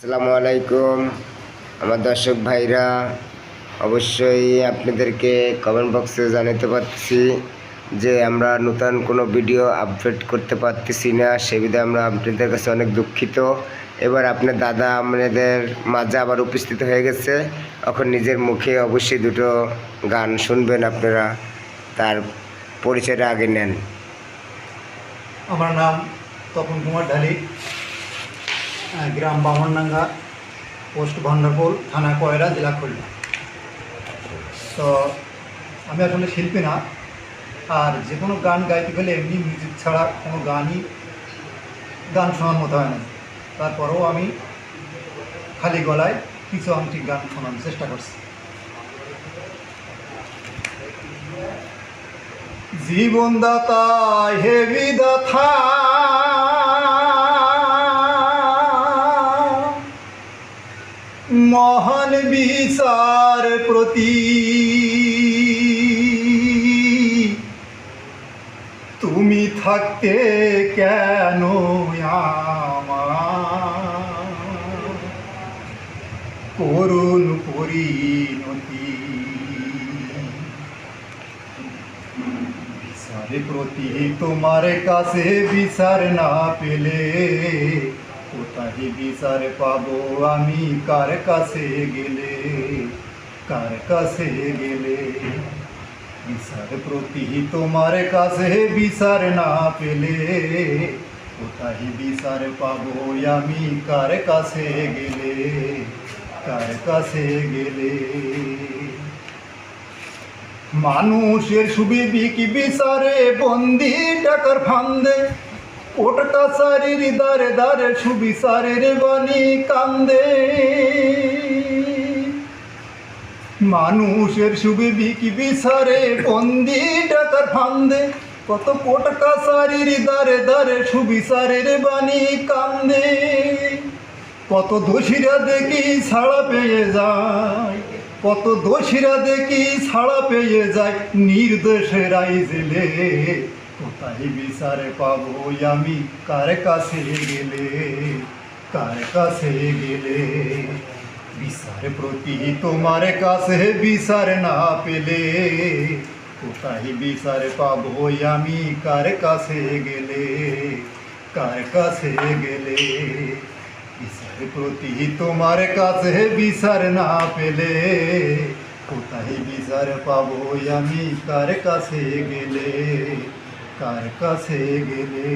আসসালামু আলাইকুম আমার দর্শক ভাইরা, অবশ্যই আপনাদেরকে কমেন্ট বক্সে জানাতে পারছি যে আমরা নতুন কোনো ভিডিও আপলোড করতে পারতেছি না। সে বিধায় আমরা আপনাদের কাছে অনেক দুঃখিত। এবার আপনার দাদা আমাদের মাঝে আবার উপস্থিত হয়ে গেছে। এখন নিজের মুখে অবশ্যই দুটো গান শুনবেন আপনারা। তার পরিচয়টা আগে নেন। আমার নাম তপন কুমার ঢালি, গ্রাম বামনডাঙ্গা, পোস্ট ভান্ডারপোল, থানা কয়রা, জেলা খুলনা। তো আমি আসলে শিল্পী না, আর যে কোনো গান গাইতে গেলে এমনি মিউজিক ছাড়া কোনো গান শোনার মতো হয় না। তারপরেও আমি খালি গলায় কিছু আংটিক গান শোনানোর চেষ্টা করছি। জীবনদাতা হে বিধাতা, মহান বিচার প্রতি তুমি থাকতে কেন আমার করুণ পরিণতি, বিচারে প্রতি তোমার কাছে বিচার না পেলে কোথায় বিচার পাবো আমি, কার কাছে গেলে, কার কাছে গেলে। বিচার প্রতি তোমার কাছে বিচার না পেলে কোথায় বিচার পাবো আমি, কার কাছে গেলে, কার কাছে গেলে। মানুষের সুবিবেক বিচারে বন্দি টাকার ফান্দে, কোর্ট কাছারির দ্বারে দ্বারে সুবিচারের বাণী কান্দে। মানুষের সুবিবেক বিচারে বন্দি টাকার ফান্দে, কত কোর্ট কাছারির দ্বারে দ্বারে সুবিচারের বাণী কান্দে। কত দোষীরা দেখি ছাড়া পেয়ে যায়, কত দোষীরা দেখি ছাড়া পেয়ে যায়, নির্দোষেরাই জেলে কোথায় বিচারে পাবো আমি, কার কাছে গেলে, কার কাছে গেলে। বিচার প্রতি তোমার কাছে বিচার না পেলে কোথায় বিচার পাবো আমি, কার কাছে গেলে, কার কাছে গেলে। বিচার প্রতি তোমার কাছে বিচার না পেলে কোথায় বিচার পাবো আমি, কার কাছে গেলে, কার কাছে গেলে।